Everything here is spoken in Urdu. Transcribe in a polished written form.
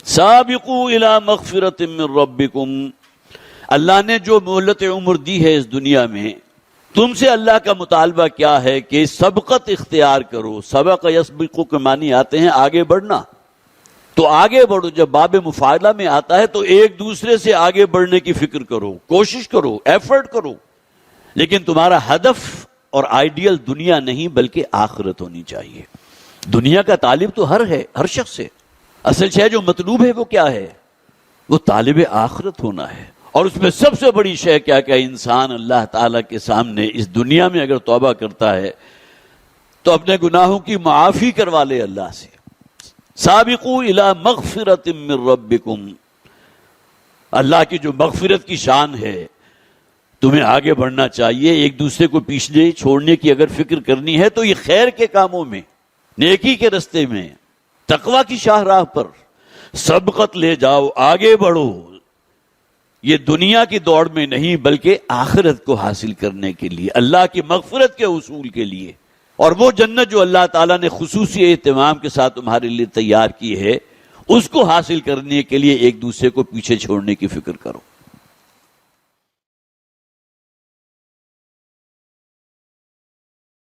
سابقوا الی مغفرۃ من ربکم، اللہ نے جو مہلت عمر دی ہے اس دنیا میں، تم سے اللہ کا مطالبہ کیا ہے کہ سبقت اختیار کرو۔ سبق یسبق کے معنی آتے ہیں آگے بڑھنا، تو آگے بڑھو۔ جب باب مفاعلہ میں آتا ہے تو ایک دوسرے سے آگے بڑھنے کی فکر کرو، کوشش کرو، ایفرٹ کرو، لیکن تمہارا ہدف اور آئیڈیل دنیا نہیں بلکہ آخرت ہونی چاہیے۔ دنیا کا طالب تو ہر شخص ہے، اصل شے جو مطلوب ہے وہ کیا ہے؟ وہ طالب آخرت ہونا ہے۔ اور اس میں سب سے بڑی شے کیا کہ انسان اللہ تعالیٰ کے سامنے اس دنیا میں اگر توبہ کرتا ہے تو اپنے گناہوں کی معافی کروا لے اللہ سے۔ سابقوا الی مغفرۃ من ربکم، اللہ کی جو مغفرت کی شان ہے تمہیں آگے بڑھنا چاہیے۔ ایک دوسرے کو پیچھے چھوڑنے کی اگر فکر کرنی ہے تو یہ خیر کے کاموں میں، نیکی کے رستے میں، تقوی کی شاہراہ پر سبقت لے جاؤ، آگے بڑھو۔ یہ دنیا کی دوڑ میں نہیں بلکہ آخرت کو حاصل کرنے کے لیے، اللہ کی مغفرت کے حصول کے لیے، اور وہ جنت جو اللہ تعالیٰ نے خصوصی اہتمام کے ساتھ تمہارے لیے تیار کی ہے، اس کو حاصل کرنے کے لیے ایک دوسرے کو پیچھے چھوڑنے کی فکر کرو۔